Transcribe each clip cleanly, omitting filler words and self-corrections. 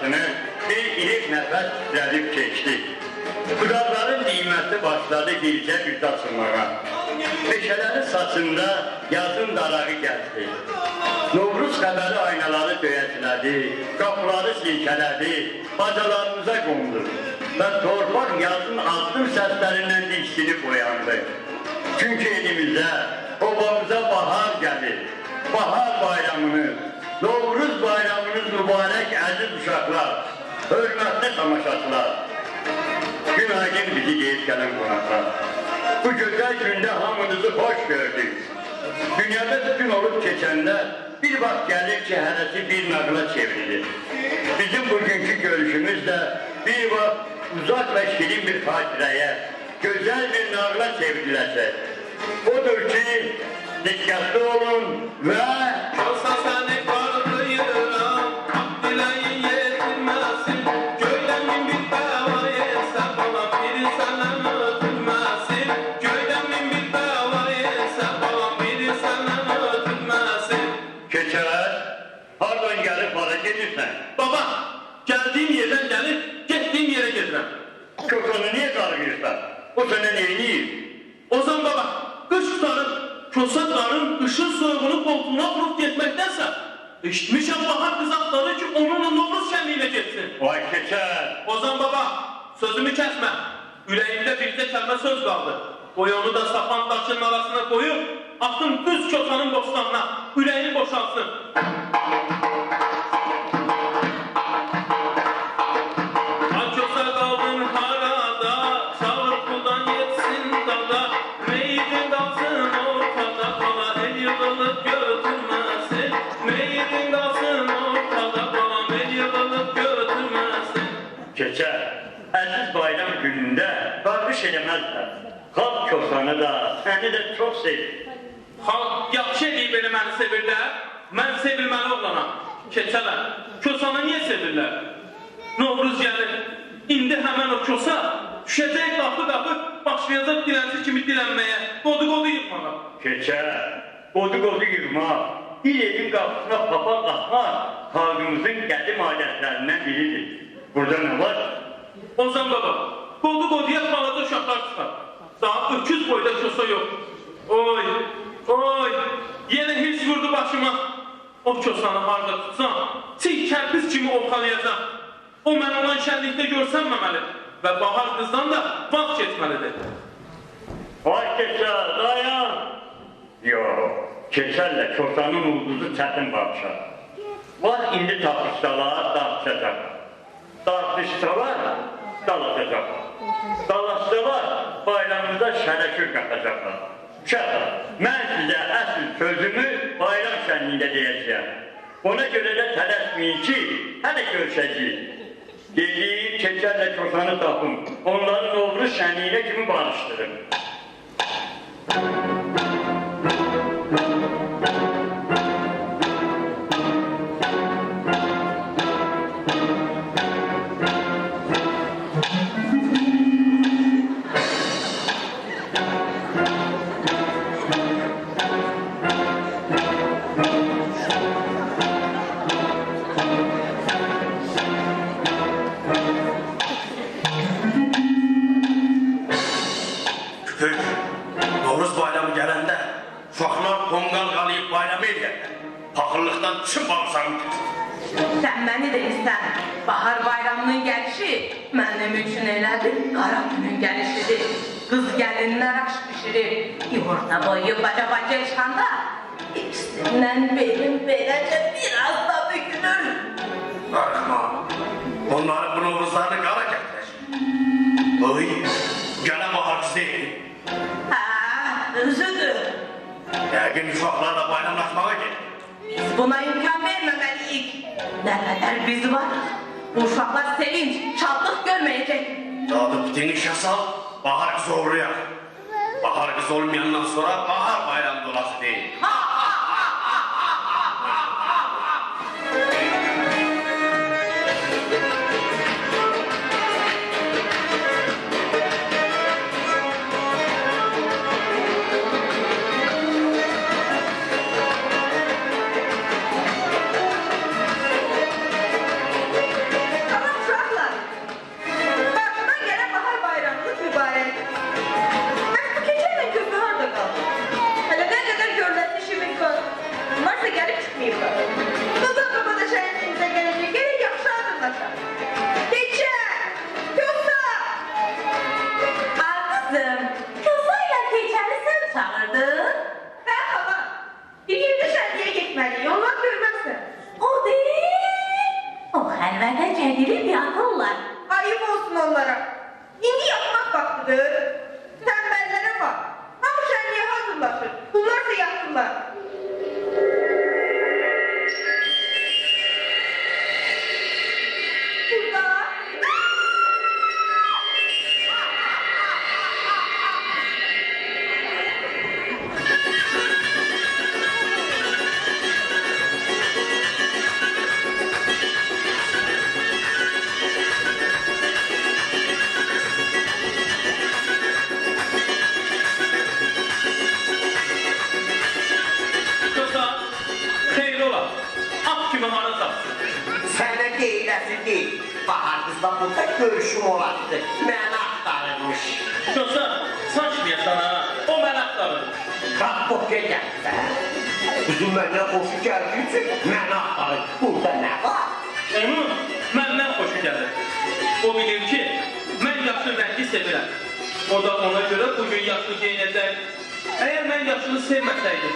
dünyasını bir ilk nefes titrədib keçdi. Budaqların qiymətli başladı bircə güc açılmağa. Meşələrin saçında yazın darağı gəldi. Novruz xəbəri aynaları döyəclədi, qapıları silkələdi, bacalarımıza qondu. Və torpaq yazın azdır səslərindən diksinib oyandı. Çünki elimizə, obamıza bahar gəlir. Bahar bayramınız, Novruz bayramınız mübarək əziz uşaqlar, hörmətli tamaşaçılar. Günaydın bizi deyib gələn qonaqlar. Bu gözəl gündə hamınızı xoş gördük. Dünyada bütün olub keçənlər bir vaxt gəlir ki, hərəsi bir nağıla çevrilir. Bizim bugünkü görüşümüz də bir vaxt uzaq və şirin bir xatirəyə, gözəl bir nağıla çevriləcək. Odur ki, diqqətli olun və... Olsa səni qarğıyıram, diləyin yetirməsin, göyləmin bir bəlayı səbalam, biri səndən ötülməsin, göyləmin bir bəlayı səbalam, biri səndən ötülməsin. Keçər, hardan gəlib, hara gedirsən? Baba, gəldiyim yerdən gəlib, getdiyim yerə gedirəm. Kokanı niyə qarğıyırsan? O sənə neyini? Ozan baba, qış tutarım, Kösatların ışın soyğunu koltuğuna vurup getməkdənsə, eşitmişəm bahar qızaqları ki, onunla Novruz şənliyinə getsin. Vay keçər! Ozan baba, sözümü kəsmə. Ürəyimdə bircə kəlmə söz qaldı. Qoy onu da sapan daşının arasına qoyub, atın düz Kösanın bostanına, ürəyini boşalsın. Ha Kösa qaldın harada, çağır kuldan yetsin dada, meydin qalsın ortada qala, el yığılıb götürməsin. Meydin qalsın ortada qala, el yığılıb götürməsin. Keçər, əziz bayram günündə qarqış eləməzlər. Xalq Kosanı da, səni də çox sevir. Xalq yaxşı edib elə məni sevirlər, mən sevilməli oğlanam. Keçələr, Kösanı niyə sevirlər? Novruz gəlir, indi həmən o Kösa düşəcək qapı-qapı, başlayacaq dilənçi kimi dilənməyə, qodu-qodu yıxmağa. Keçər, qodu-qodu yığmaq, bir evin qapısına papaq atmaq xalqımızın qədim adətlərindən biridir. Burada nə var? Ozan baba, qodu-qoduya balaca uşaqlar çıxar. Daha öküz boyda Kösa yox. Oy, oy, yenə hiç vurdu başıma. O Kösanı harda tutsam, çiğ kərpiz kimi ovxalayacaq. O mən olan şənlikdə görsənməməli və bahar qızdan da vaxt keçməlidir. Vay keçər, dayan! Yox, keçərlə Kosanın ulduzu çətin baxışar. Var indi tapışdalar, dağıtacaq. Dağıtışdalar, dalaşacaq. Dalaşdalar, bayramımıza şərəkür qatacaqlar. Uşaqlar, mən sizə əsl sözümü bayram şənliyində deyəcəyəm. Ona görə də tələsməyin ki, hələ görüşəcəyik. Dediyim keçərlə Kosanı tapın, onların Novruz şənliyinə kimi barışdırın. Novruz bayramı gələndə uşaqlar qonqal qalıyıb bayramı eləyərlər. Paxıllıqdan düşüb bağırsanım. Sən məni də istən, bahar bayramının gəlişi mənim üçün elədir, qara günün gəlişidir. Qız gəlinlər aş pişirir, yumurta boyu baca-baca çıxanda ikisindən benim beləcə biraz da bükülür. Qarıqma, onları bu Novruzlarını qara gətirir. Oy, gələ bahar qız deyil. Üzüdür. Yəqin uşaqlarla bayramlaşmağa gelir. Biz buna imkan verməməliyik. Nə qədər biz var, bu uşaqlar sevinç, şadlıq görməyəcək. Dadı bütün işe sal, bahar kız uğrayar. Bahar kız olmayandan sonra bahar bayram dolası değil. vaxtdır. Tənbəllərə bax. Hamı şənliyə hazırlaşır. Bunlar da yatırlar. Burada. Yoxsa xeyri ola. At kimi hara satsın. Sənə deyiləsi deyil. Bahar qızla burada görüşüm olardı. Məni axtarırmış. Yoxsa saçmayasan ha. O məni axtarır. Bax, boşa gəlsə. Qızım məndən xoşu gəldiyi üçün məni axtarır. Burada nə var? Onun məndən xoşu gəlir. O bilir ki, mən yaşlı rəngi sevirəm. O da ona görə bugün yaşlı geyinəcək. Əgər mən yaşlı sevməsəydim,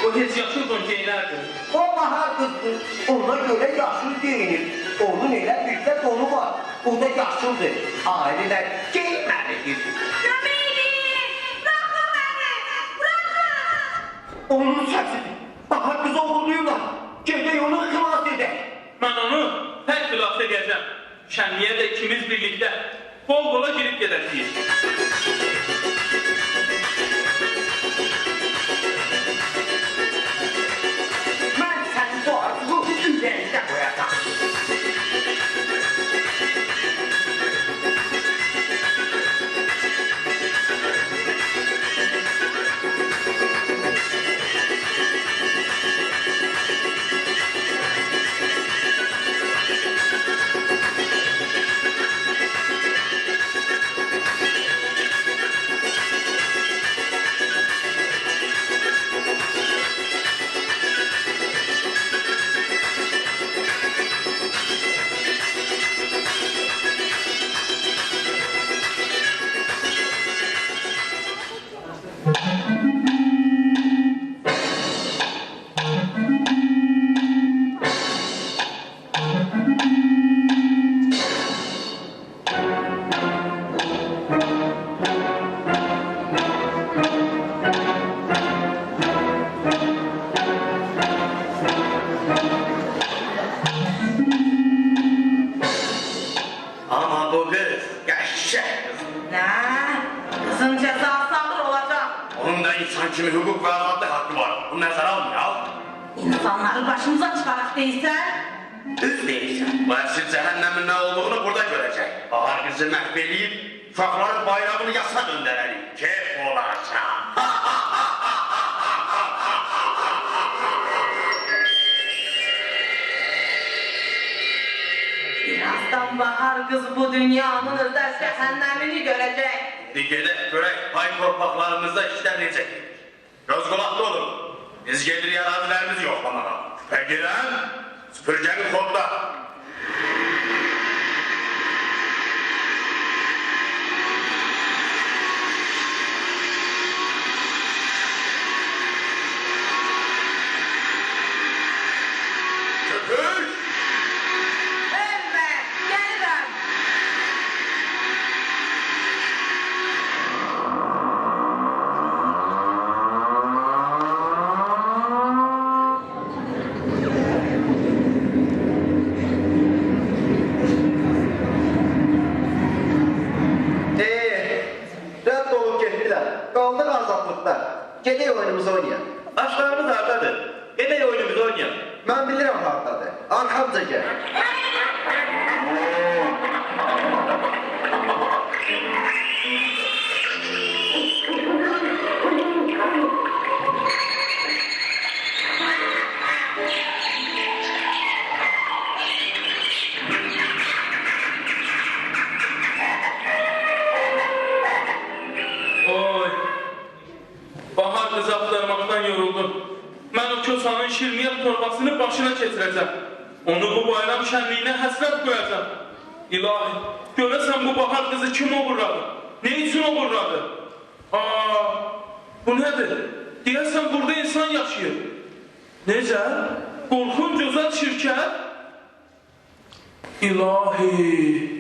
o heç yaşlı don geyinərdi. O bahar qızdır. Ona görə yaşıl geyinir. Onun elə bir də donu var. O da yaşıldır. Ailələr geyinməlidir. Köməklik! Bırakın beni! Bırakın! Onun səsidir. Bahar qızı oğurluyurlar. Gedək onu xilas edək. Mən onu tək xilas edəcəm. Şənliyə də ikimiz birlikdə qol-qola girib gedəcəyik. Mən sənin bu arzuyu ürəyində qoyacaq. Ama bu kız gerçek kız. Nə? Qızın cəzası ağır olacaq. Onun da insan kimi hukuk ve azadlık hakkı var. Bunu nəzərə alın ya. İnsanları başımıza çıxaraq deyirsən. Düz deyirsən. Bu əsir cəhənnəmin nə olduğunu burada görəcək. Bahar kızı məhv eləyib, uşaqların bayrağını yasa döndərərik. Keyf olacaq. Birazdan Bahar qız bu dünyanın da cəhənnəmini görəcək. Gedək görək pay torpaqlarımızda işlər necə? Göz qulaqlı olun. Biz gelirik ərazilərimizi yoxlamağa. Və girən süpürgəni kodla. Köpük! Ölmə, gəlirəm. Rədd olub getdilər. Qaldıq azadlıqda. Gedək oyunumuzu oynayaq. Başlarımız hardadır? Gedək oyunumuzu oynayaq. Mən bilirəm hardadır. Arxamca gəl. Oy! Bahar qızı axtarmaqdan yoruldum. Mən o kosanın şirniyyat torbasını başına keçirəcəm. Onu bu bayram şənliyinə həsrət qoyacam. İlahi, görəsən bu bahar qızı kim oğurladı? Ne üçün oğurladı? Aa, bu nədir? Deyəsən burada insan yaşayır. Necə? Qorxunc özəl şirkət? İlahi!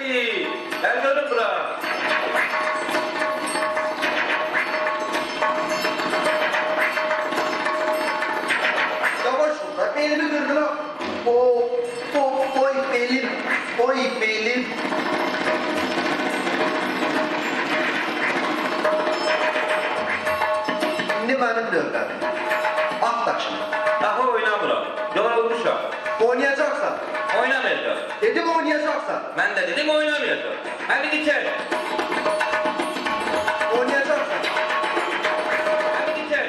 Haydi. Gel görün bura. Yavaş ol da belimi kırdın ha. Oy belim. Oy belim. Şimdi benim növbətim. At daşını. Daha oynamıram. Yorulmuşam. Oynayacaksan. Oynamayacağım. Dedim oynayacaksan. Ben de dedim oynamayacağım. Hadi geçer. Oynayacaksan. Hadi geçer.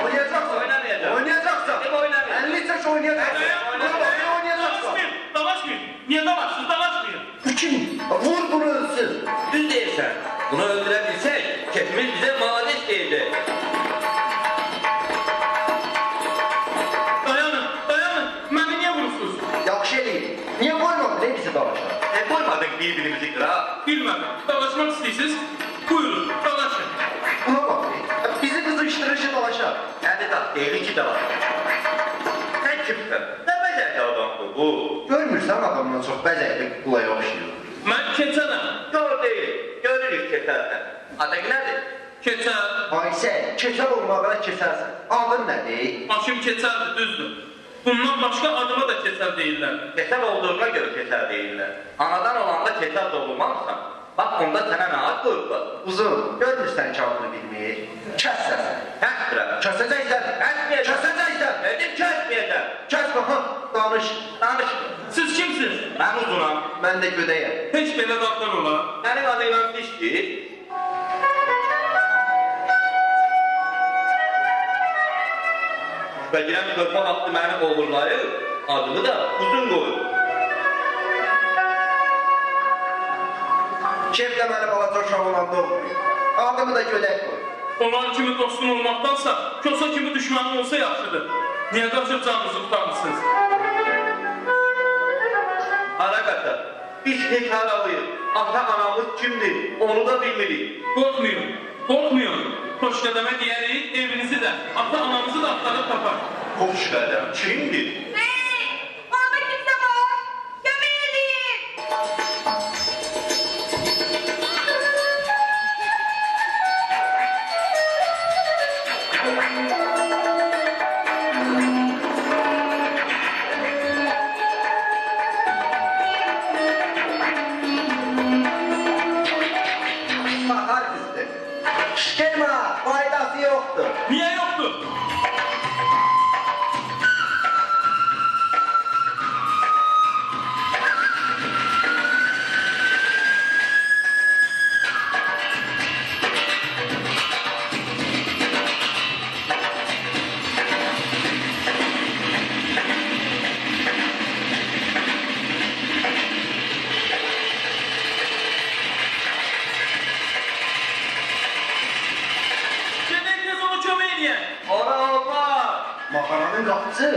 Oynayacaksan. Oynamayacağım. Oynayacaksan. Dedim oynamayacağım. 50 yaş oynayacaksın. Bravo, oynayacaksan. Dalaşmayın. Niye dalaşsın? Dalaşmayın. Bu kim? Vur bunu ölsün. Düz değilsen. Bunu öldürebilsek, kefimiz bize madeş diyecek. Dayanın, dayanın. Beni niye vurursunuz? Yaxşı eləyim. Niye koymadın ne bizi dalaşa? Koymadık birbirimizi kıra. Bilmem. Dalaşmak istiyorsunuz. Buyurun, dalaşın. Buna bak. Bizi kızıştırıcı dalaşa. Kendi tak değil, iki de var. Sen kimsin? Ne becerdi adamdı bu? Görmürsən adamdan çox bəzəkli qulaya oxşayır. Ben keçenim. Yok değil. Görürük keçerden. Adın nedir? Keçer. Ay sən, keçər olmağa keçərsən. Adın nədir? Başım keçerdi, düzdür. Bundan başka adıma da keçer değiller. Keçer olduğuna göre keçer değiller. Anadan olanda keçer doğulmazsan, bak onda sana ne ad koydular. Uzun, görmürsən ki adını bilmir. Kəs səsən. Kəs bırak. Kəsəcəksən. Kəsməyəcəm. Kəsəcəksən. Dedim kəsməyəcəm. Kəs baxa, danış. Danış. Siz kimsiniz? Ben uzunam. Mən də gödəyəm. Hiç belə dadlar ola. Benim adıyla dişdir. Bəlkə körpə vaxtı məni qovurlayıb, adımı da uzun qoyur. Kef də məni balaca uşaq olanda oxuyur. Adımı da gödək qoy. Onlar kimi dostum olmaqdansa, kosa kimi düşmanım olsa yaxşıdır. Niyə qaçıb canınızı tutarmısınız? Hara qaçar? Biz tek haralıyıq. Ata-anamız kimdir? Onu da bilmirik. Qorxmayın, qorxmayın. Xoş qədəmə deyərik, evinizi də, ata-anamızı da axtarıb tapar. Xoş qədəm kimdir? Hey! Orada kimse var! Kömək edin! Baxar üstü. Şişkirmə, faydası yoxdur. Niyə yoxdur? Gedək tez onu kömək eləyək. Ora olmaz. Mağaranın qapısı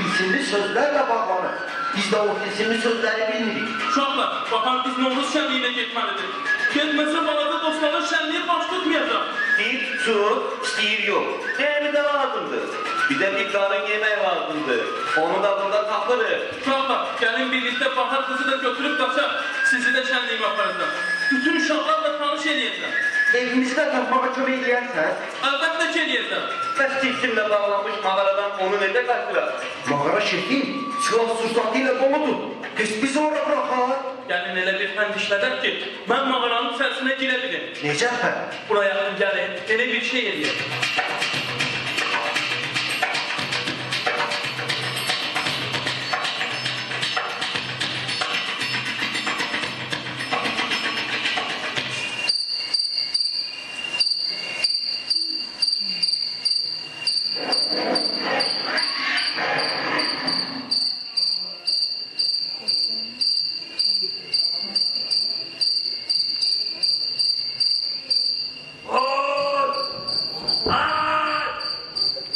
ilsimli sözlərlə bağlanır. Biz də o ilsimli sözləri bilmirik. Uşaqlar, baxan biz Novruz şənliyinə getməlidir. Getməsə balaca dostların şənliyi baş tutmayacaq. İstəyir tutsun, istəyir yox. Neyini də lazımdır. Bir də bir qarın yemək lazımdır. Onu da burada tapırıq. Uşaqlar, gəlin birlikdə Bahar qızı da götürüb qaçaq. Sizi də şənliyimə aparacaq. Bütün uşaqlarla tanış eləyəcəm. Evimizi də tapmağa kömək eləyərsən. Əlbəttə ki eləyəcəm. Bəs tilsimlə bağlanmış mağaradan onu necə qaçıraq? Mağara şəkil silah sursatı ilə doludur. Heç bizi ora bıraxar. Gəlin elə bir fənd işlədək ki, mən mağaranın içərisinə girə bilim. Necə fən? Buraya yaxın gəlin, elə bir şey eləyək.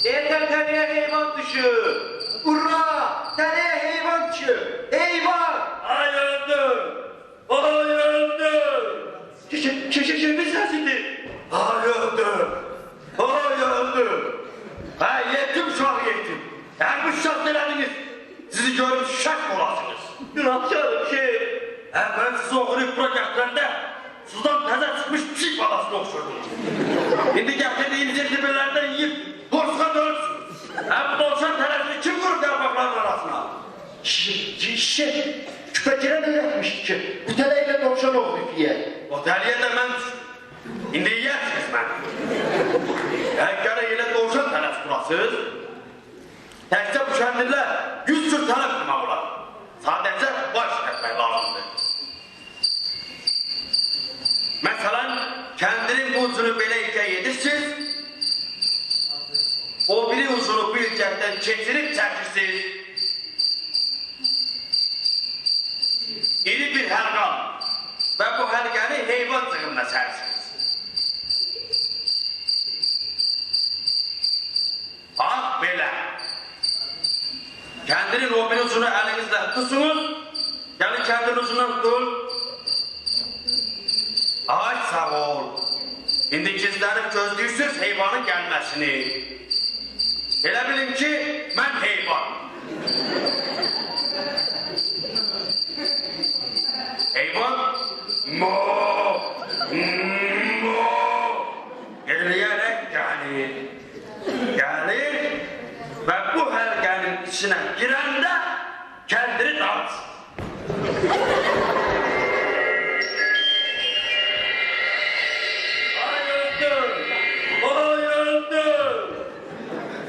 Erkəkəliyə heyvan düşür. Ura! Sənəyə heyvan düşür. Heyvan! Ayıldım. Ayıldım. Kimin səsidir? Ayıldı. Oy öldü. Ha yetim uşaq yetim. Eğer bu şart elədiniz, sizi görüp şək olasınız. Günahkarım şey. Ben sizi oğurlayıp bura gətirəndə, sudan təzə çıxmış pişik balasını oxşurdunuz. İndi gətirdiğiniz eldibelərdən yiyip, borsuğa dönürsünüz. Hem dolşan tərəfini kim vurur yarpaqların arasına? Şişe, küpecire ne yapmıştı ki? Bu teleyle tavşan oldu diye. O dəliyə də mən düşdüm. İndi yersiniz mən. Əgər elə dolşan tələf qurasınız, təkcə bu kəndirlər 100 cür tələf qurmaq olar. Sadəcə baş etmək lazımdır. Məsələn, kəndirin bu ucunu belə ikə yedirsiniz, o biri ucunu bu ilkəkdən keçirib çəkirsiniz. İri bir həlqan və bu həlqəni heyvan cığında sərsiniz. Bax belə. Kəndirin o biri ucunu əlinizlə tutunuz, yəni kəndirin ucundan tutun. Ay sağ ol. İndi gizlənib gözləyirsiniz heyvanın gəlməsini. Elə bilin ki, mən heyvan. Heyvan mo eləyərək gəlir və bu həlqənin içinə girəndə kəndiri dağıtsın. Ay öldüm! Ay öldüm!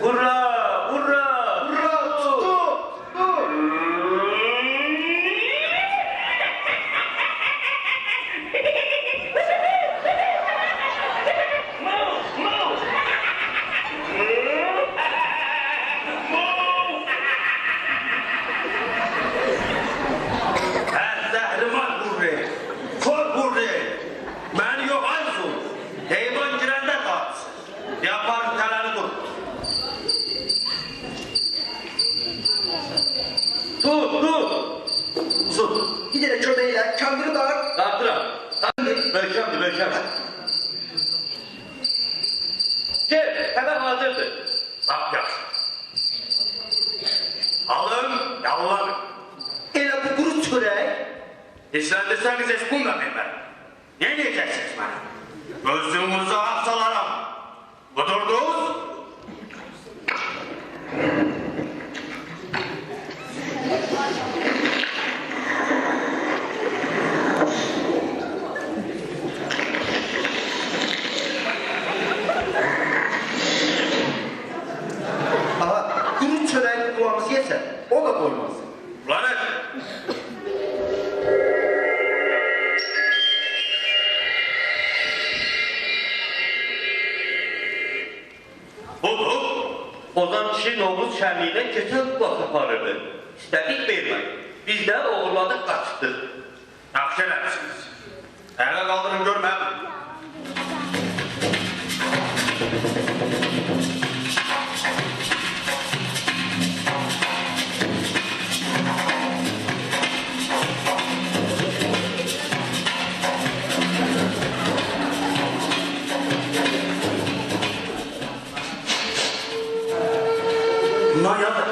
Hurra! Hurra! Hurra! Tuttu! Bir de kömeğiyle kendini dağıt. Dartıram. Möhkəmdir, möhkəmdir. Gel, həmən hazırdır. Bak yaxşı. Alın, yalvarın. Elə bu quru çörək. İşləndirsəniz heç bunu da bilmərəm. Ne diyeceksiniz bana? Gözlüğünüzü aksalarım. Budurdunuz? Aha, quru çörək kulağımız yesə, o da koymaz. Lanet! Budur. Ozan kişi Novruz şenliğine keçen kulak aparırdı. İstedik vermek. Biz de oğurladık kaçtık. Yaxşı eləmişsiniz. Ələ qaldırın görməm. Bunlar yazır.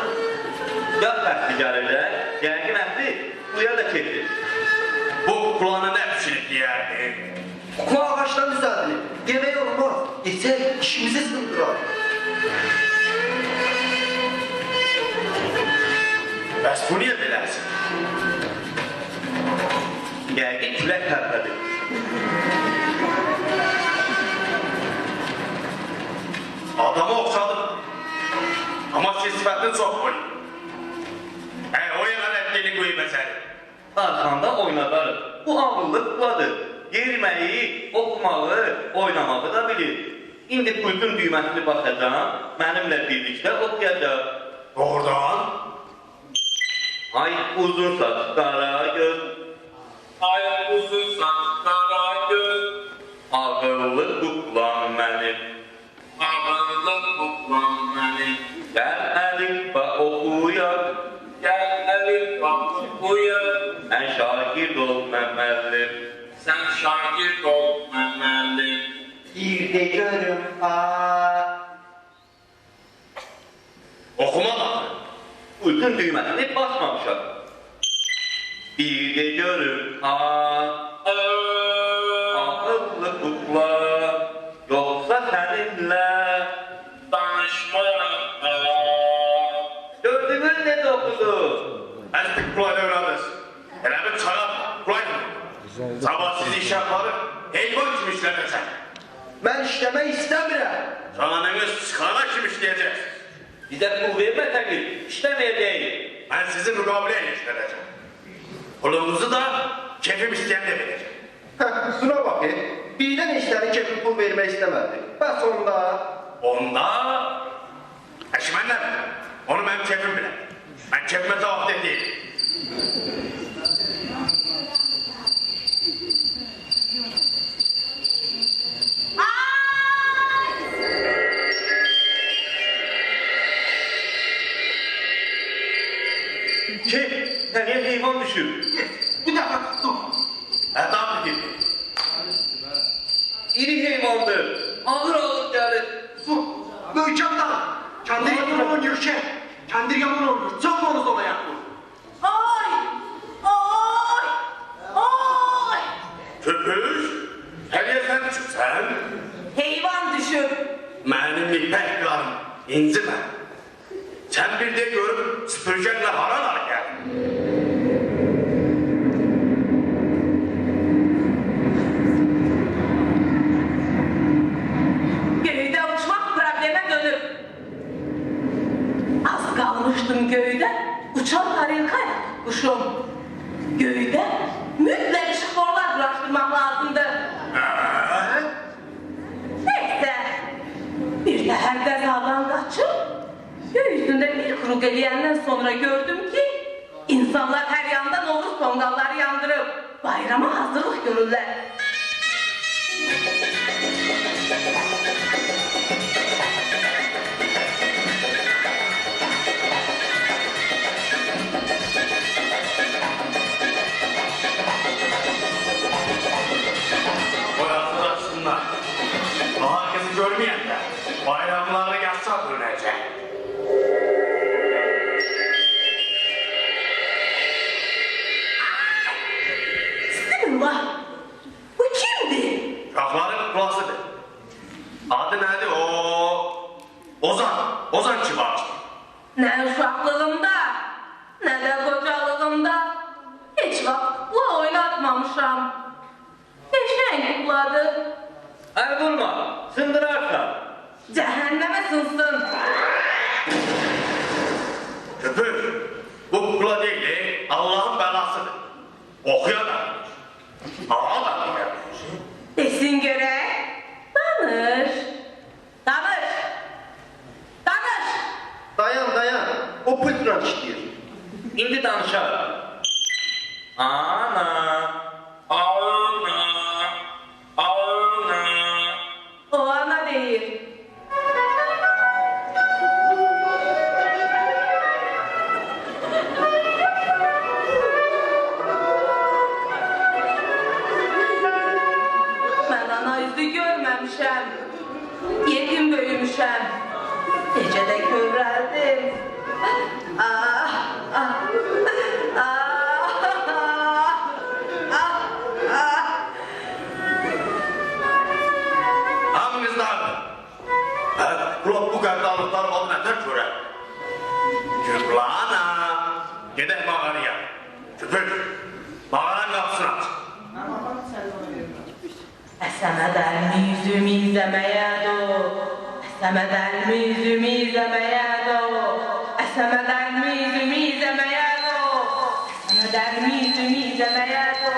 Yaz bəxti gəlirlər, yəqin əhli buya da keçir. Bu kulağına nə pişirib deyərdi? Kulağı ağaçtan düzeldilir. Yemeği olmaz. Yeter, işimizi sındırar. Bəs bu niyə beləsin? Yəqin külək tərpədir. Adamı oxşadım. Amma sifətini çox qoyun. O yalan etdiyini qoyub məsəli. Arxanda oynadarım. Bu ağıllıq budadır. Yerməyi, oxumağı, oynamağı da bilir. İndi pultun düyməsini basacağım, mənimlə birlikdə oxuyacaq. Doğrudan? Ay uzun saç, qara göz. Ay uzun saç, qara göz. Ağıllı kuklam mənim. Ağırlı kuklan mənim. Gəl əlifba oxuyaq. Gəl əlif bax buyur. Mən şagird ol, mən müəllim. Sən şagird ol, mən müəllim. Bir de görüm, ay. Bütün düyməsini basmamışam. Bir de görür akıllı kukla, yoksa seninle danışmayalım. Gördünüz ne dokudu? Əzdik kulay öyrəniz. Elə bir çağa kulay. Sabah sizi iş yaparıq, heyvan kimi işlədəcək. Ben işlemek istemiyorum. Canınız çıxana kimi işləyəcəksiniz. Bize pul vermeseniz işlemeyeceğiz. Mən sizi müqabilə ilə işlədəcəm. Pulunuzu da kefim istəyəndə verəcəm. Şuna bak birden işleri kefil pul vermek istemedi. Bas onda. Onda eşmənlər, onu mənim kefim biləm. Mən kefimə cavab deyil. Kim? Nereye heyvan düşür? Bir dakika dur. Ədam edin. İri heyvandır. Ağır ağır gelir. Dur. Möhkəm dal. Kəndir yaman olur Gürşen. Kəndir yaman olur. Çok bonus olaya. Oy! Oy! Oy! Köpüş, həliyə sən çıxsan, Heyvan düşüp. mənim ipək qarım, incimə. Sən bir də görüb süpürgənlə haralar gəl. Göyde uçmak probleme dönüp. Az kalmıştım göyde, uçan tarikayla kuşum. Göyde mütlak şiforlar uğraştırmak lazımdı. Neyse, bir de her gazadan kaçıp, göğsünde bir kuruk eleyenden sonra gördüm ki, insanlar her yandan Novruz tongalları yandırıp, bayrama hazırlık görürler. Boyasız açsınlar. Herkesi görmeyen de bayramları yatsa dönecek. Bismillah, bu kimdi? Uşaqların kulasıdır. Adı nədir o? Ozan kibar. Ne uşaklığımda, ne de kocalığımda hiç vakitla oynatmamışam. Eşeğin kukladı, Ay vurma. Sındırarsan. cehenneme sınsın. Köpür, bu kukla değil, Allah'ın belasıdır. Okuya da, ağa da bilir. Desin göre, danış, danış, danış. Dayan. O pıtla işliyor. İndi danışar. Ana. O ana değil. Ben ana yüzü görmemişem. Yetim büyümüşem. Gecede köreldim. Ah, ah, ah, ah, ah. Hamınızdan, bu qəddarlıqlar oldu nətər görək? Küplana, gedək mağaraya. Köpür, mağaranın qapısını aç. Əsəməd əlmi yüzümü izləməyə do. Əsəməd əlmi yüzümü izləməyə do. Əsəməd əlmi yüzümü izləməyə do. Əsəməd əlmi yüzümü izləməyə do.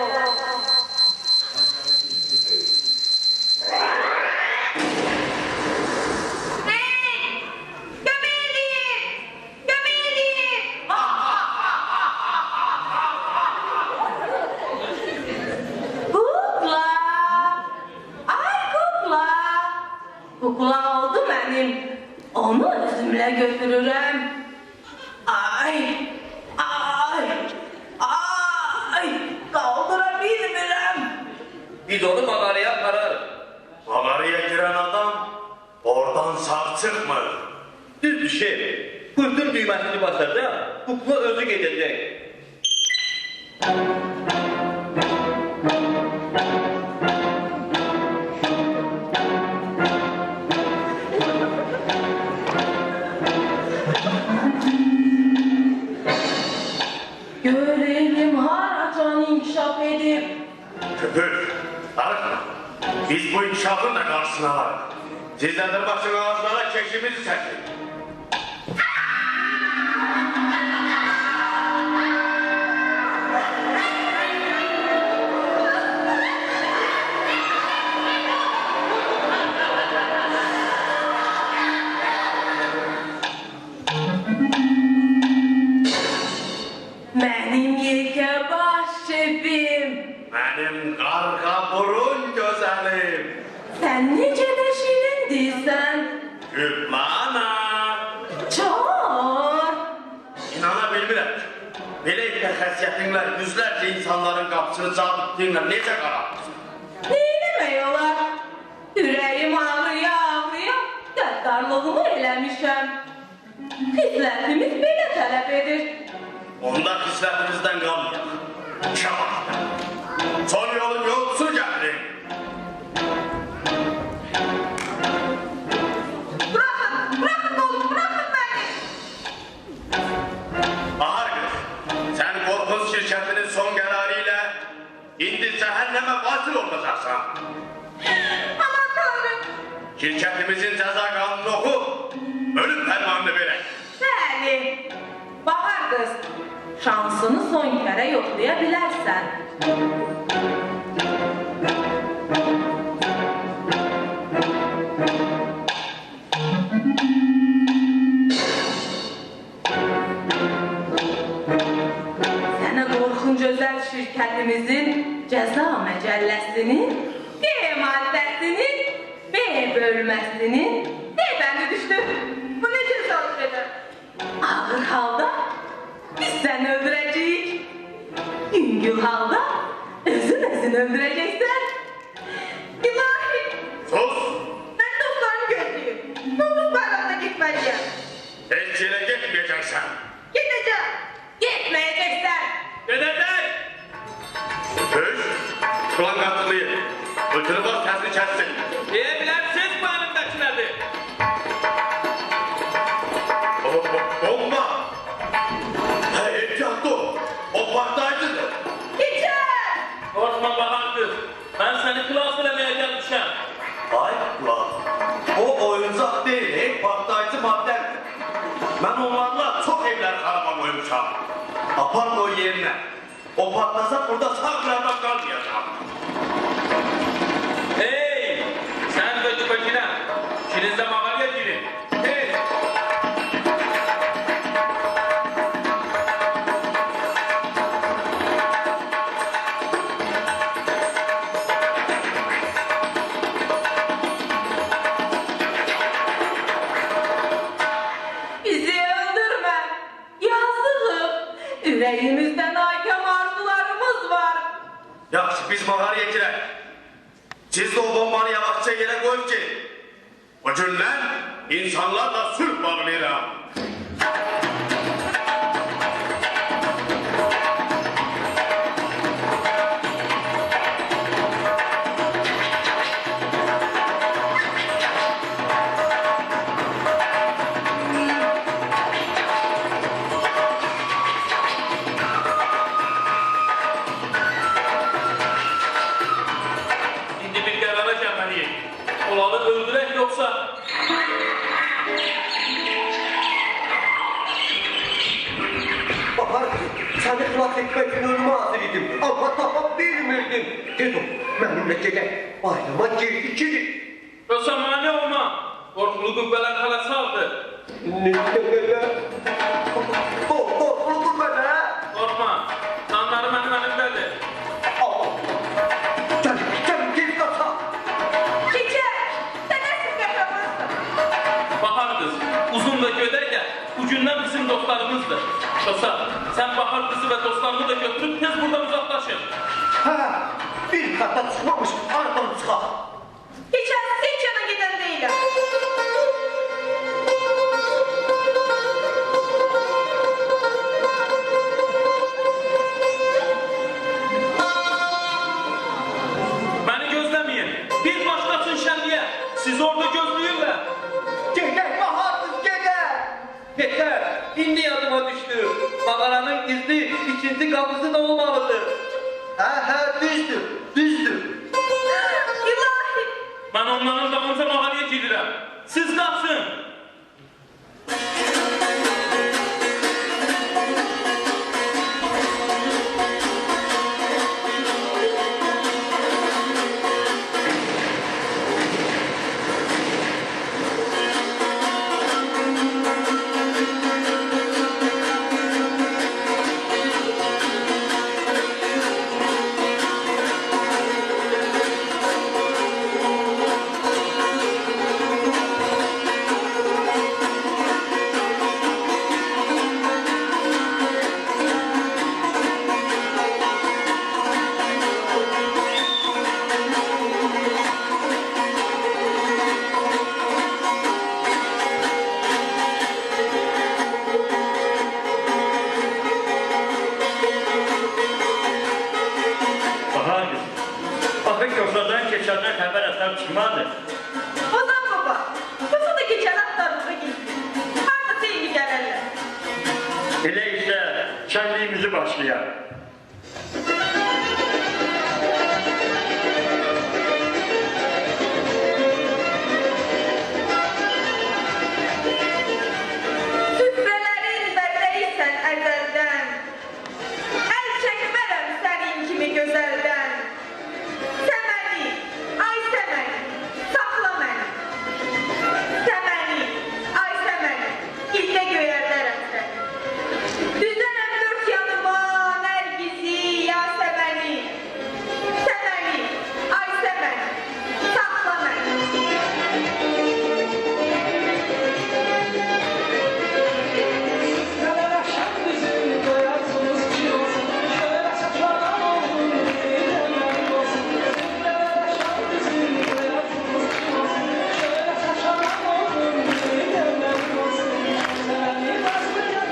Kukla! Ay kukla! Kukla oldu benim. Onu özümle götürürüm. Ay! Ay! Ay! Kaldırabilirim. Biz onu mağaraya apararız. Mağaraya giren adam oradan sağ çıkmır. Düz bir şey. Kurtun düğmesini basacağım. kukla özü gedəcək. Görelim haracan inkişaf edip. Köpük, arıqma. Biz bu inkişafın da qarşısına alarıq. Sizdən də başın ağızlara keşimizi çəkin. Benim yeke baş şefim. Mənim qarqa burun gözəlim. Sen nece de şirindiysen. Gülmana. Çor. İnana bilmirəm ki, belə bir xəsiyyətinlə yüzlərcə insanların qapısını çağırtdığınla necə qararmışsın? Neylemək olar? Ürəyim ağrıya ağrıya qəddarlığımı eləmişəm. Xislətimiz belə tələb edir. Onda xislətimizdən qalmayaq. İşə baxda. Son yolun yolcusu gətirin. Bırakın oğlum, bırakın beni. Bahar qız, sən qorxunç şirkətinin son qərarı ilə indi cəhənnəmə vasil olacaqsan. Aman tanrım. Şirkətimizin cəza qanunu oxu, ölüm fərmanını verək. Bəli. Bahar qız, şansını son kərə yoxlaya bilərsən. Sənə qorxunc özəl şirkətimizin cəza məcəlləsinin B maddəsinin B bölməsinin B bəndi düşdü. Bu necə sonuç verir? Ağır halda biz səni öldürəcəyik. Yüngül halda özün öldürəcəksən. İlahi, Sus! mən dostlarımı gözləyim. Novruz bayramına gitməliyəm. Heç yerə getməyəcəksən. Gidəcəm. Getməyəcəksən. Gedəcək! Öş, kulağın qatılıyır. Ötürü bas, təsini kəssin. Deyə bilərsiniz bu əlimdəkiləri. Bomba! Hə, ehtiyatlı ol. O partlayıcıdır. Keçər. Qorxma Bahar qız. Mən səni xilas eləməyə gəlmişəm. Ay kulağım. O oyuncaq deyil, partlayıcı maddədir. Mən onlarla çox evlər xaraba qoymuşam. Apar o yerinə. O patlasa burada sağ qırardan qalmayacaq. Hey! Sən və tüfəkine. İkinizdə mağaraya girin. Hey! Bizi öldürme. Yazığım. Yüreğimizde nakem arzularımız var. Yaxşı, biz mağaraya girək. Siz de o bombanı yavaşça yerə qoyun ki, o gündən insanlarla sülh bağlayıram. İndi bir qərara gəlməliyik. Onları öldürək yoxsa... Bahar, səni xilas etmək üçün ölümə hazır idim. Amma tapa bilmirdim. Tez ol, mənimlə gedək. Bayrama girdi girin. Yoxsa mane olma. Qorxulu qübbələr hələ saldı. Ne belə? Qorxuldu mənə. Qorxma. Canları mənim əlimdədir. Gəl, gir qata. Keçər. Sen nasıl yapamazsın? Bahar qız, uzun və gödək də bugündən bizim dostlarımızdır. Yoxsa sən Bahar qızı və dostlarını da götürüb tez buradan uzaqlaşın. Hə, bir qata çıxmamış, aradan çıxaq. Geçen hiç yana giden değilim. Eşinti kapısı da olmalıdır. Düzdür, düzdür. İlahi. Ben onların dalınca mahalleye gedirəm. Siz qalsın. Bahar kızım. Bakın köşeden keçenden haber asar çıkmadı. Ozan baba. Kızı da geçen haftalıkta gitti. Artık seni gelirler. Elə isə kendimizi başlayalım. Süfrələrin bərdəysən əzəldən. Əl çəkmərəm sənin kimi gözəldən. Səməni, ay səməni, saxla məni. Səməni, ay səməni, ildə göyərdərəm səni. Düzərəm dörd yanıma nərgizi, yasəməni. Səməni, ay səməni, saxla məni. Aferin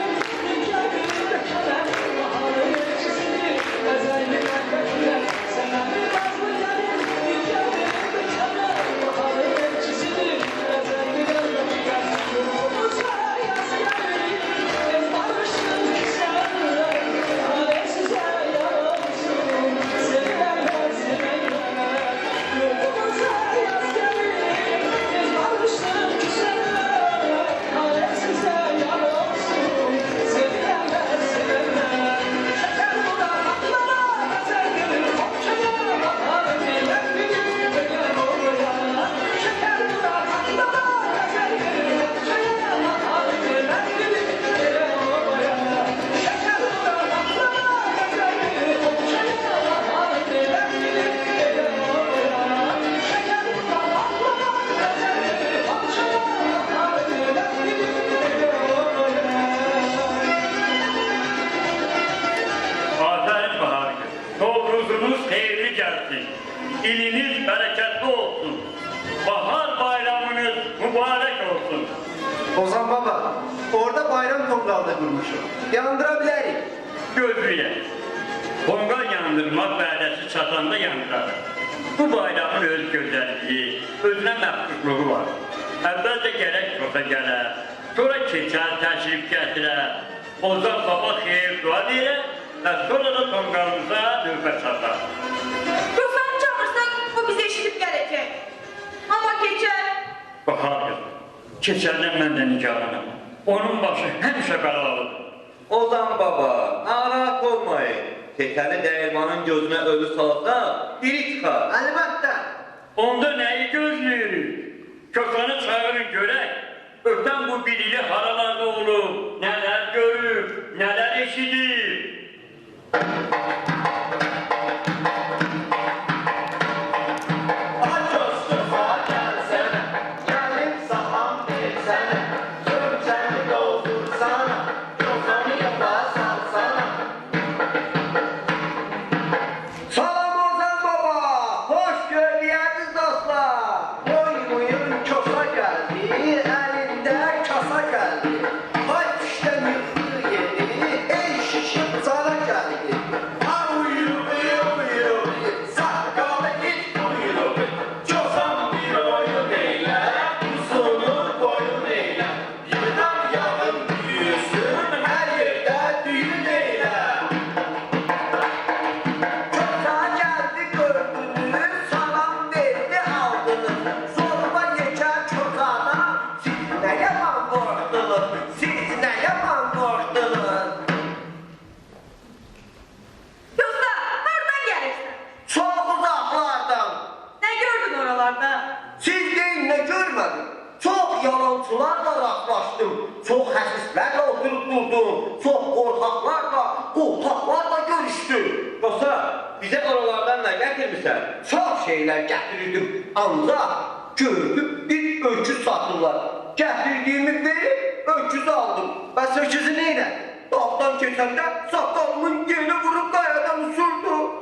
Bahar kızım. Novruzunuz hayırlı gelsin. İliniz bereketli olsun. Bahar bayramınız mübarek olsun. Ozan baba, orada bayram tongalı kurmuşum. Yandırabilerim. Gözlüye. Tongal yandırmak vədəsi çatanda yandırar. Bu bayramın öz gözəlliyi, özünə məxsusluğu var. Əvvəlcə gərək çoxa gələ, sonra keçər, təşrif gətirə, Ozan baba xeyir dua deyir və sonra da tonqalımıza növbə çatar. Ruhsarı çağırsak bu bizi eşitip gelecek. Ama geçer. Bahar qızım, keçəndən mən də nigaranam. Onun başı həmişə qaralıdır. Ozan baba, narahat olmayın. Tekeli değirmanın gözüne ölü salsa diri çıkar. Elbette. Onda nəyi gözləyirik? Kökanı çağırın görək. Ötən bu bilili haralarda olub, nələr görüb, nələr eşidib. Salam Ozan baba, hoş gördüğünüz dostlar. Boyun kosa geldi, elinde kasa geldi. Hay işte yıktığı yedi, ey şişip sana geldi. Ha uyuyor, sakkalı git uyuyor. Çosan bir oyun eyle, uzunu boyun eyle. korktunuz? Siz ne yaman korktunuz? Yoxsa hardan gəlirsən? Çok uzaklardan. Nə gördün oralarda? Siz deyin ne görmedim. Çok yalancılarla rastlaştım. Çok həsislərlə oturup durdum. Çok korkaklarla, korkaklarla görüştüm. Yoxsa bizə oralardan nə gətirmirsən? Çok şeyler getirdim. Ancak gördüm bir öküz satırlar. Getirdiğimi verip öküzü aldım. Ben öküzü neyle? Dağdan geçerken sakalımın yeni vurup kayadan uçurdu.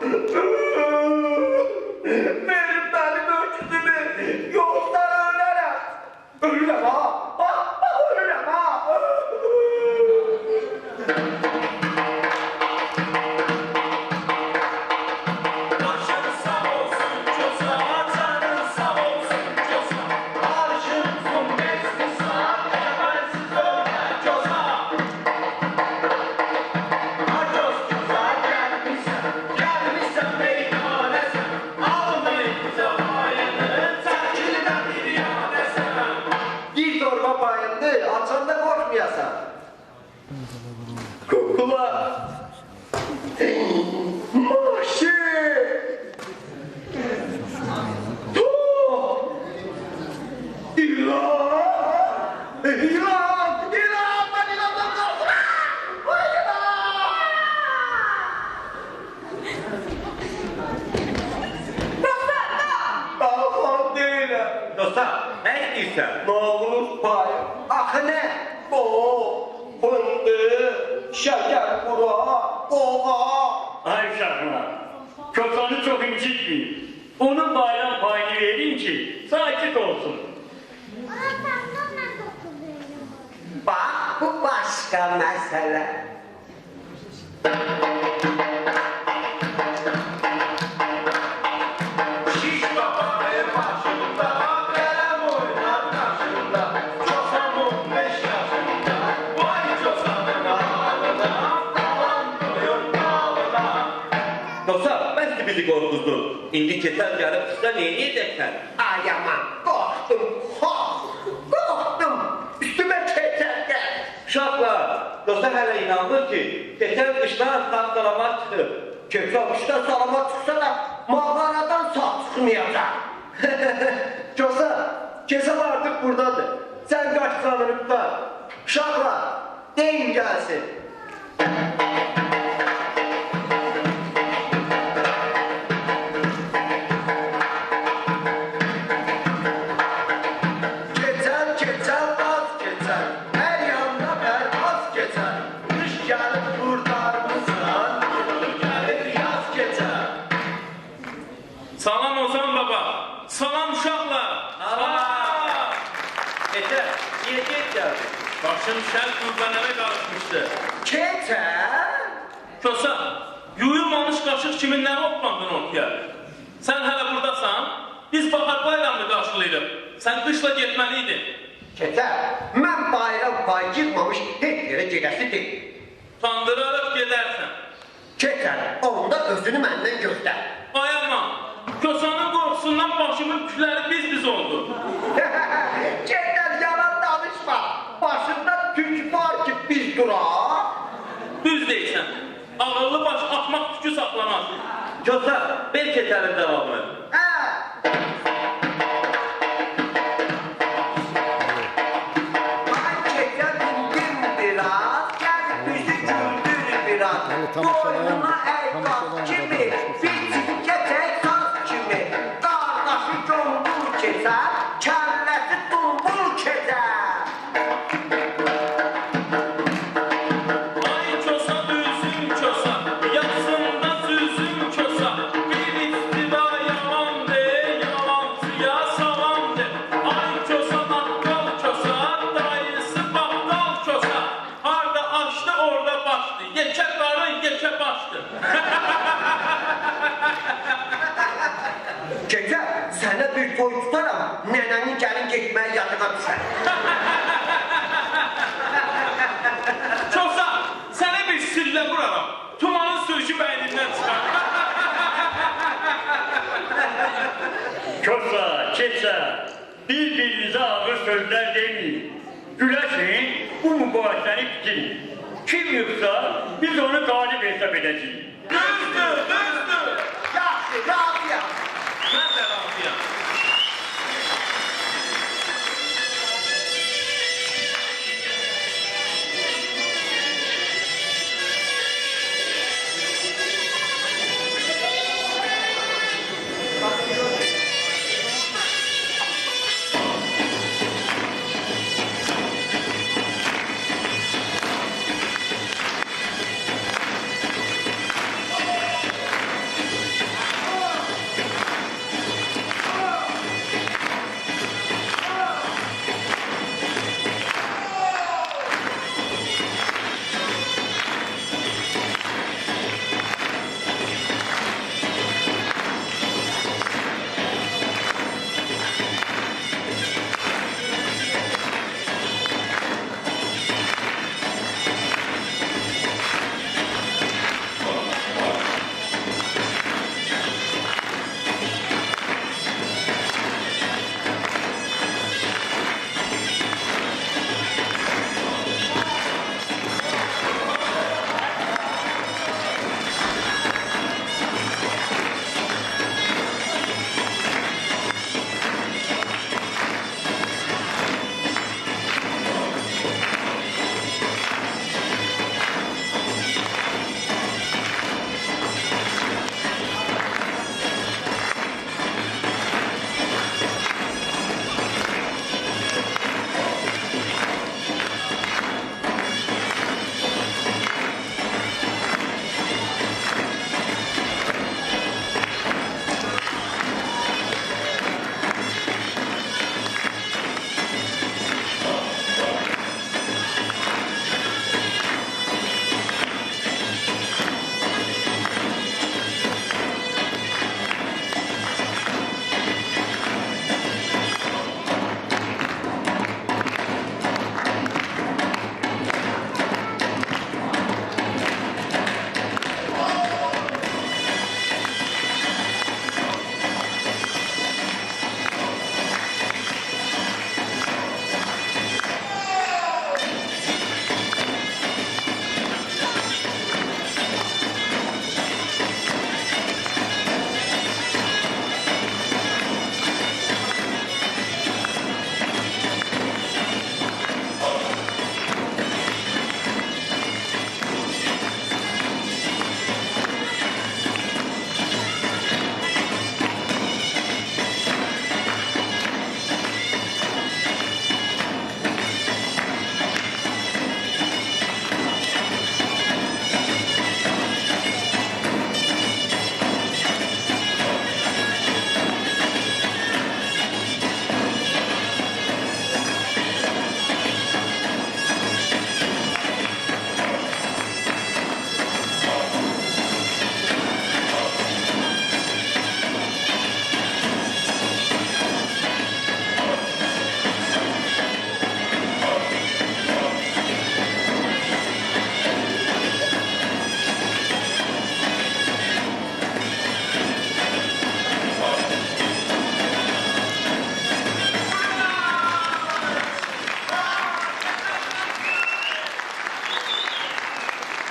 Verin benim öküzümü. Yoksa ölerim. Ölürüm ha. Ölürüm ha. Bir torba payındı, açanda korkmayasan. Kokula. Maşı. Oh. İlan. İlan. İlan. Ben ilandan korktum. İlan. Balkon değilim. Yoxsa nə istəyirsən? Ne olur pay. Axı ne? O, fındık, şeker kura, oğa. Ay uşaqlar, Kosanı çok incitmeyin. Onun bayram payını verin ki sakit olsun. Bak bu başka mesele. Şiş babanın başında, verem oynar karşında. Coşamın 5 yaşında, vay coşanın ağlına, alan koyun ağlına. Yoxsa mən sizi bizi qorxuzdun. İndi keçər gəlib sizə nə edəcəksən? Ay aman, korktum. Ha, korktum. Üstüme keçer gel. Uşaqlar, yoxsa hələ inanmır ki, keçər qışdan sağ-salamat çıxıb. Keçamışda salama çıksa da mağaradan sağ çıkmayacak. Çosa, Kesal artık buradadır. Sen kaç sanırıp da. Şakla, deyin gelsin. Keçer, keçer, az keçer. Her yanda pervaz geçer. Kış gelip kurtar mısın? Gelip yaz geçer. Salam Ozan baba. Salam uşaqlar. Salam. Keçər, niyə gec gəldin? Başım şərt qürbənərə qarışmışdı. Keçer? Kosa, yuyulmamış qaşıq kiminlə hoplandın ortaya? Sən hələ buradasan, biz bahar bayramını qarşılayırıq. Sən qışla getməliydin. Keçer. Ben bayram pay yıkmamış hiç yere gedesi değil. Utandıraraq gedərsən. Keçer. Onda özünü benden göster. Ay aman, Kosanın qorxusundan başımın tükləri biz oldu. Keçer yalan danışma. Başında tük var ki biz durak. Düz deyirsən. Ağıllı baş axmaq tükü saxlamaz. Yoxsa ver keçərin davamını. Ay keçer indim biraz. Gel bizi güldür biraz. Boynuna eykaz kimi. Biçim keçek saz kimi. Kardeşi combul keçer. Kellesi dumbul keçer. Ay Kosa üzüm Kosa, yaxsında süzüm Kosa. Bir istiva yalan de, yalancıya salam de. Ay Kosa bakkal Kosa, dayısı bakkal Kosa. Harda açdı orada başdı, yekə qarın yekə başdı. Keçer sana bir toy tutarım. Nenenin gelin gitmeye yatına düşer. Kosa, sənə bir sillə vuraram. Tumanın sürüşü bəynindən çıxar. Kosa, keçer, birbirinize ağır sözler demeyin. Güləşin, bu mübahisəni bitirin. Kim yıksa biz onu galip hesap edeceğiz. Düzdür, düzdür. Yaxşı, razıyam. Mən də razıyam.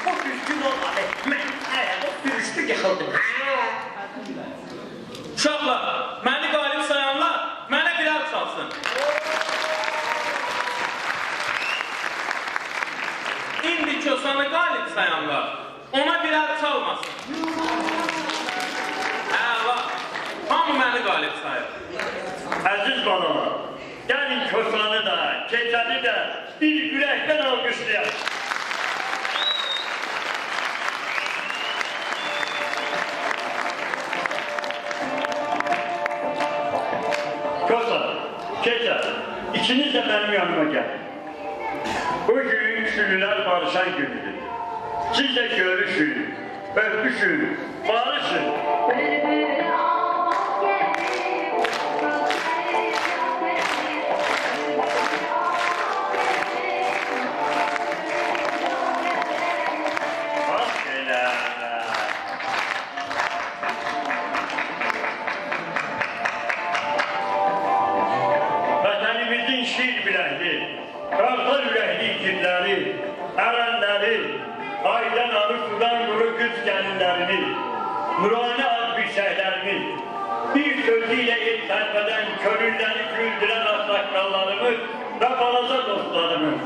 Bu düzgün olmadı. Mən hələ o sürüşdü yıxıldım. Uşaqlar, məni qalib sayanlar mənə birer çalsın. İndi Kosanı qalib sayanlar ona birer çalmasın. Bak, hamı məni qalib sayır. Aziz balalar, gelin Kosanı da, Keçəni də bir ürəkdən alqışlayaq. Kosan, Keçən, ikiniz de benim yanıma gelin. Bugün Şülüler barışan günüdür. Siz de görüşün, öpüşün, barışın. Vatanimizin şiir bilahli, erenleri, aydan alıp sudan kuru kız gelinlerini, nurane elbiselerini, bir sözüyle yetmeden körülleri güldüren aksakallarımız ve balaza dostlarımız.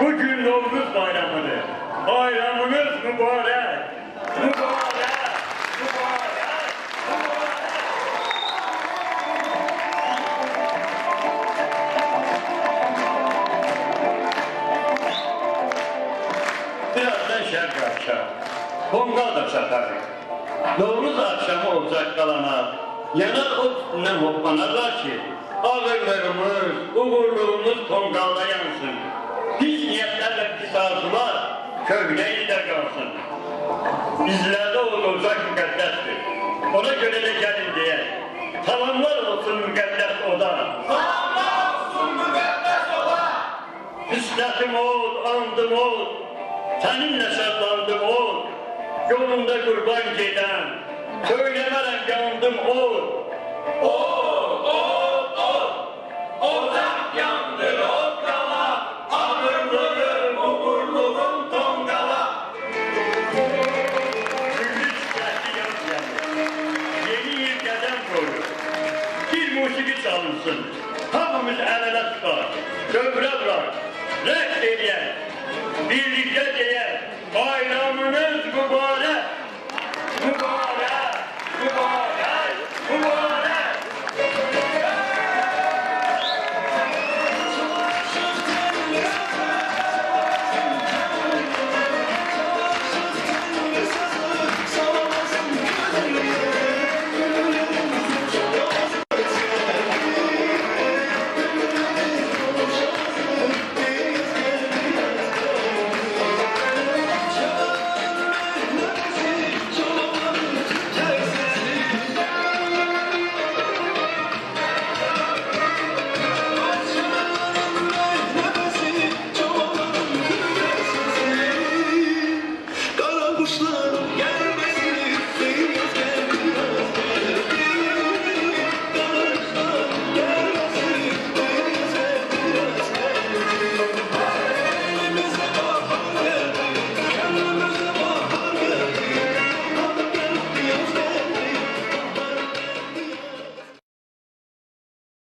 Bugün Novruz bayramıdır. Bayramınız mübarek. Mübarek. Mübarek. Birazdan şerq akşam. Kongal da çatarıq. Novruz akşamı olacak kalana, yanar ot üstünden hoplanarlar ki, ağırlığımız, uğurluğumuz Kongal'da yansın. Pis niyetler ve pis arzular köhneyinde kalsın. Bizlerde olacak müqəddəsdir. Ona göre de gelin diye. Salamlar olsun müqəddəs oda. Salamlar olsun müqəddəs oda. Hüsnetim ol, andım ol. Seninle şadlandım ol. Yolunda kurban giden. Söylemerem yandım ol. Ocak yandır otkala. Ağırlığım, uğurluğum tongala. Güllük sesli yaz geldi. Yeni yıl gelen koydu. Bir musiki çalınsın. Hamımız el ele tutar. Dövre bırak. Rəqs edeyen. Birlikte diye bayramınız mübarek. Mübarek. Mübarek. Mübarek.